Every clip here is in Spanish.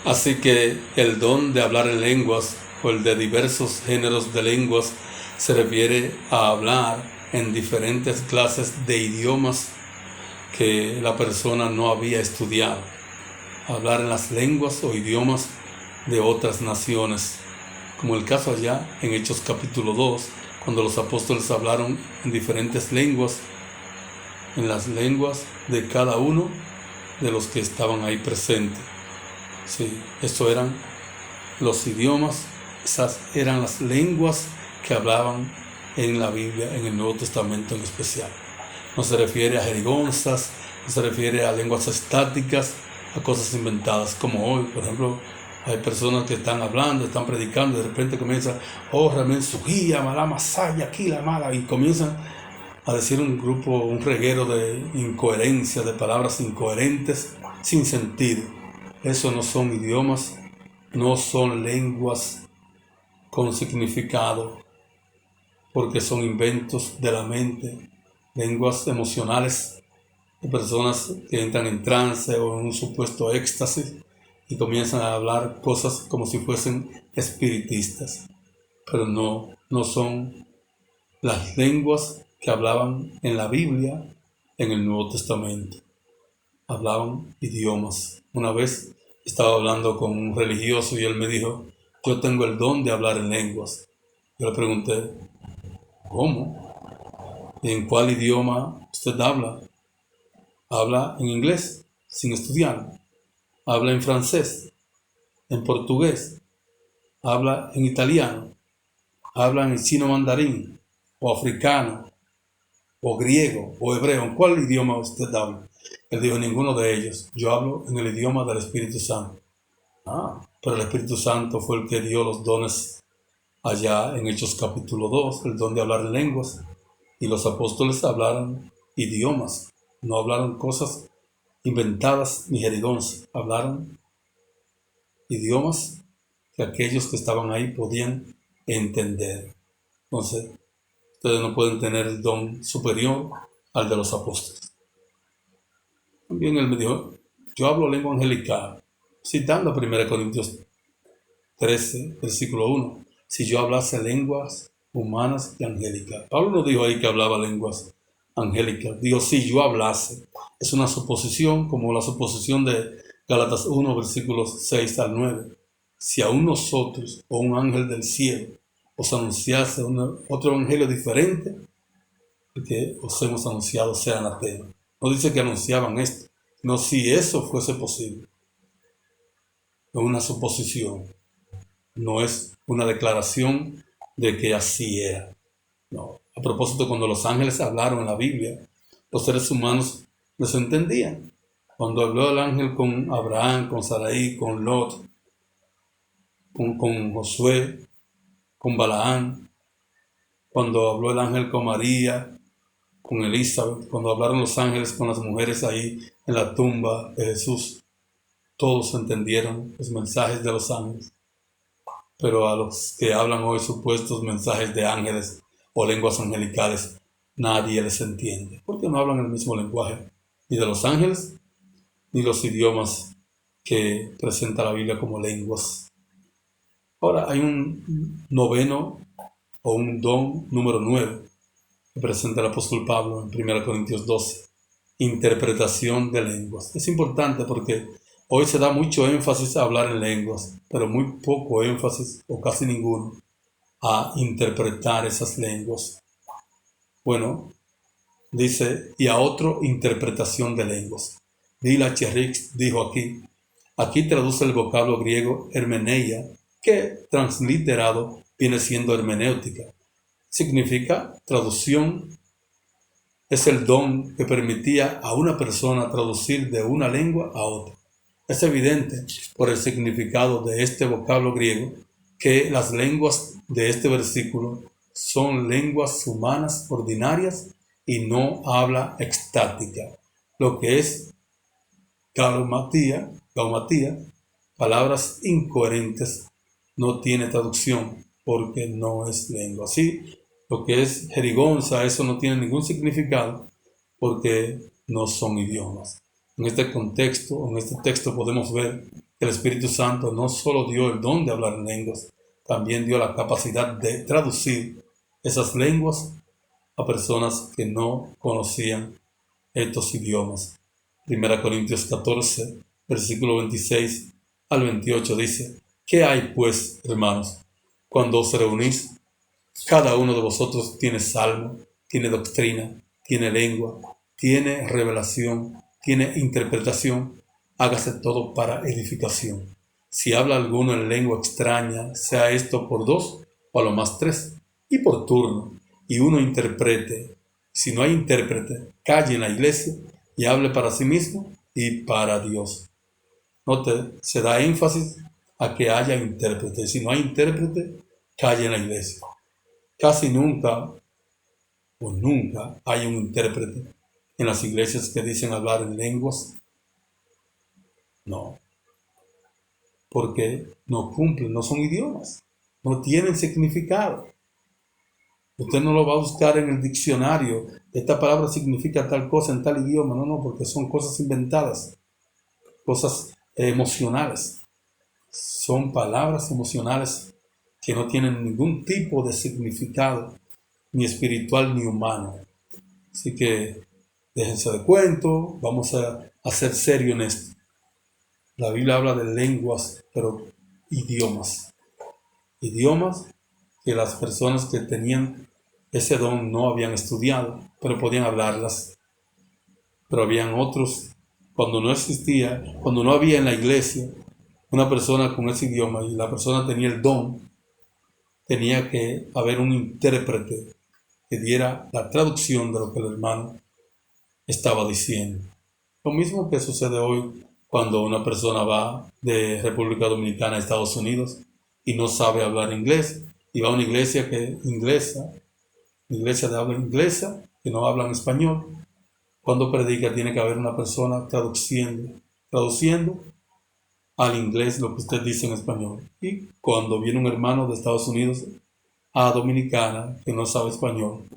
Así que el don de hablar en lenguas o el de diversos géneros de lenguas se refiere a hablar en diferentes clases de idiomas que la persona no había estudiado. Hablar en las lenguas o idiomas de otras naciones, como el caso allá en Hechos capítulo 2, cuando los apóstoles hablaron en diferentes lenguas, en las lenguas de cada uno de los que estaban ahí presentes. Sí, eso eran los idiomas, esas eran las lenguas que hablaban en la Biblia, en el Nuevo Testamento en especial. No se refiere a jerigonzas, no se refiere a lenguas estáticas, a cosas inventadas como hoy. Por ejemplo, hay personas que están hablando, están predicando, y de repente comienzan, oh, realmente su guía, mala masaya, aquí la mala, y comienzan a decir un reguero de incoherencia, de palabras incoherentes, sin sentido. Eso no son idiomas, no son lenguas con significado, porque son inventos de la mente, lenguas emocionales de personas que entran en trance o en un supuesto éxtasis y comienzan a hablar cosas como si fuesen espiritistas, pero no son las lenguas que hablaban en la Biblia, en el Nuevo Testamento. Hablaban idiomas. Una vez estaba hablando con un religioso y él me dijo, yo tengo el don de hablar en lenguas. Yo le pregunté, ¿cómo? ¿Y en cuál idioma usted habla? ¿Habla en inglés, sin estudiar? ¿Habla en francés? ¿En portugués? ¿Habla en italiano? ¿Habla en chino mandarín? ¿O africano? ¿O griego? ¿O hebreo? ¿En cuál idioma usted habla? Él dijo, ninguno de ellos. Yo hablo en el idioma del Espíritu Santo. Pero el Espíritu Santo fue el que dio los dones allá en Hechos capítulo 2, el don de hablar en lenguas. Y los apóstoles hablaron idiomas, no hablaron cosas inventadas ni jerigonzas, hablaron idiomas que aquellos que estaban ahí podían entender. Entonces, ustedes no pueden tener el don superior al de los apóstoles. También él me dijo, yo hablo lengua angelical, citando 1 Corintios 13, versículo 1. Si yo hablase lenguas humanas y angélicas. Pablo no dijo ahí que hablaba lenguas angélicas. Dijo, si yo hablase. Es una suposición, como la suposición de Gálatas 1, versículos 6 al 9. Si aún nosotros o un ángel del cielo os anunciase otro evangelio diferente, el que os hemos anunciado sea anatema. No dice que anunciaban esto, no si eso fuese posible. Es una suposición. No es una declaración de que así era. No. A propósito, cuando los ángeles hablaron en la Biblia, los seres humanos los entendían. Cuando habló el ángel con Abraham, con Sarai, con Lot, con Josué, con Balaán, cuando habló el ángel con María, con Elizabeth, cuando hablaron los ángeles con las mujeres ahí en la tumba de Jesús, todos entendieron los mensajes de los ángeles. Pero a los que hablan hoy supuestos mensajes de ángeles o lenguas angelicales, nadie les entiende, porque no hablan el mismo lenguaje, ni de los ángeles, ni los idiomas que presenta la Biblia como lenguas. Ahora hay un noveno o un don número 9 que presenta el apóstol Pablo en 1 Corintios 12, interpretación de lenguas. Es importante porque hoy se da mucho énfasis a hablar en lenguas, pero muy poco énfasis, o casi ninguno, a interpretar esas lenguas. Bueno, dice, y a otro, interpretación de lenguas. Dila Cherrix dijo aquí traduce el vocablo griego hermeneia, que transliterado viene siendo hermenéutica. Significa traducción. Es el don que permitía a una persona traducir de una lengua a otra. Es evidente por el significado de este vocablo griego que las lenguas de este versículo son lenguas humanas ordinarias y no habla extática, lo que es gaumatía, palabras incoherentes, no tiene traducción porque no es lengua. Así, lo que es jerigonza, eso no tiene ningún significado porque no son idiomas. En este contexto, en este texto podemos ver El Espíritu Santo no solo dio el don de hablar en lenguas, también dio la capacidad de traducir esas lenguas a personas que no conocían estos idiomas. 1 Corintios 14, versículo 26 al 28 dice: ¿Qué hay pues, hermanos, cuando os reunís? Cada uno de vosotros tiene salmo, tiene doctrina, tiene lengua, tiene revelación, tiene interpretación. Hágase todo para edificación. Si habla alguno en lengua extraña, sea esto por 2 o a lo más 3, y por turno, y uno interprete. Si no hay intérprete, calle en la iglesia y hable para sí mismo y para Dios. Note, se da énfasis a que haya intérprete. Si no hay intérprete, calle en la iglesia. Casi nunca o nunca hay un intérprete en las iglesias que dicen hablar en lenguas. No, porque no cumplen, no son idiomas, no tienen significado. Usted no lo va a buscar en el diccionario. Esta palabra significa tal cosa en tal idioma. No, porque son cosas inventadas, cosas emocionales. Son palabras emocionales que no tienen ningún tipo de significado, ni espiritual ni humano. Así que déjense de cuento, vamos a ser serios en esto. La Biblia habla de lenguas, pero idiomas. Idiomas que las personas que tenían ese don no habían estudiado, pero podían hablarlas. Pero habían otros, cuando no existía, cuando no había en la iglesia una persona con ese idioma y la persona tenía el don, tenía que haber un intérprete que diera la traducción de lo que el hermano estaba diciendo. Lo mismo que sucede hoy cuando una persona va de República Dominicana a Estados Unidos y no sabe hablar inglés y va a una iglesia iglesia de habla inglesa, que no hablan español. Cuando predica tiene que haber una persona traduciendo al inglés lo que usted dice en español. Y cuando viene un hermano de Estados Unidos a Dominicana que no sabe español,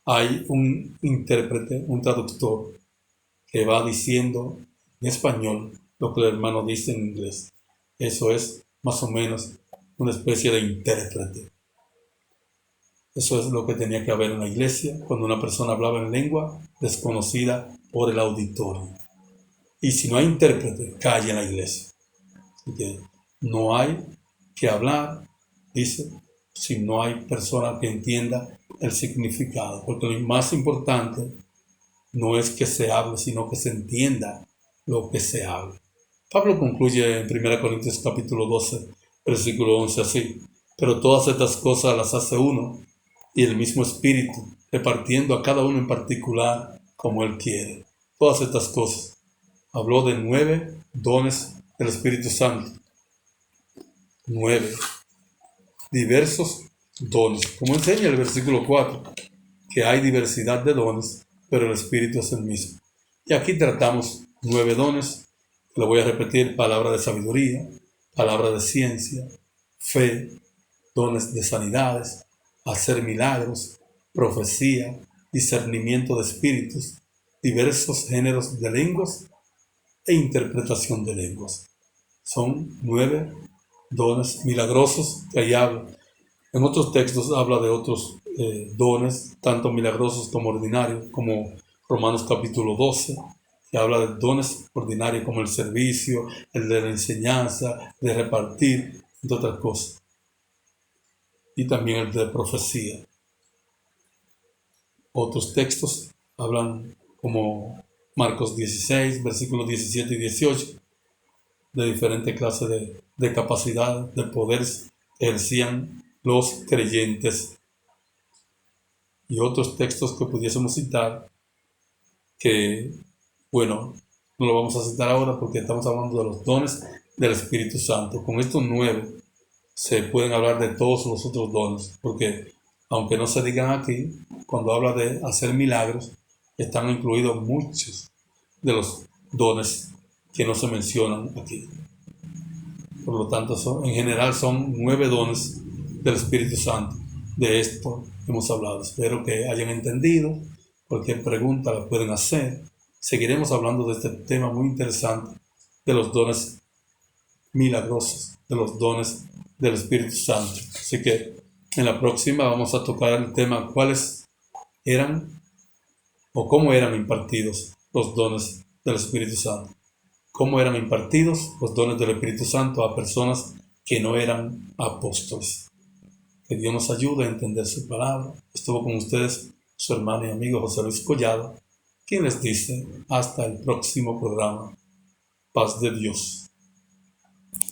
hay un intérprete, un traductor, que va diciendo en español lo que el hermano dice en inglés. Eso es más o menos una especie de intérprete. Eso es lo que tenía que haber en la iglesia cuando una persona hablaba en lengua desconocida por el auditorio. Y si no hay intérprete, calle en la iglesia. Así que no hay que hablar, dice, si no hay persona que entienda el significado. Porque lo más importante no es que se hable, sino que se entienda lo que se habla. Pablo concluye en 1 Corintios capítulo 12, versículo 11 así: pero todas estas cosas las hace uno y el mismo Espíritu, repartiendo a cada uno en particular como Él quiere. Todas estas cosas. Habló de 9 dones del Espíritu Santo. 9 diversos dones. Como enseña el versículo 4, que hay diversidad de dones, pero el Espíritu es el mismo. Y aquí tratamos 9 dones. Lo voy a repetir: palabra de sabiduría, palabra de ciencia, fe, dones de sanidades, hacer milagros, profecía, discernimiento de espíritus, diversos géneros de lenguas e interpretación de lenguas. Son 9 dones milagrosos que ahí habla. En otros textos habla de otros dones, tanto milagrosos como ordinarios, como Romanos capítulo 12, que habla de dones ordinarios como el servicio, el de la enseñanza, de repartir, entre otras cosas. Y también el de profecía. Otros textos hablan como Marcos 16, versículos 17 y 18, de diferentes clases de capacidad, de poder que ejercían los creyentes. Y otros textos que pudiésemos citar, que, bueno, no lo vamos a citar ahora porque estamos hablando de los dones del Espíritu Santo. Con estos 9 se pueden hablar de todos los otros dones, porque aunque no se digan aquí, cuando habla de hacer milagros, están incluidos muchos de los dones que no se mencionan aquí. Por lo tanto, en general son 9 dones del Espíritu Santo. De esto hemos hablado. Espero que hayan entendido. Cualquier pregunta la pueden hacer. Seguiremos hablando de este tema muy interesante de los dones milagrosos de los dones del Espíritu Santo. Así que en la próxima vamos a tocar el tema cuáles eran o cómo eran impartidos los dones del Espíritu Santo. Cómo eran impartidos los dones del Espíritu Santo a personas que no eran apóstoles. Que Dios nos ayude a entender su palabra. Estuvo con ustedes su hermano y amigo José Luis Collado, quien les dice hasta el próximo programa. Paz de Dios.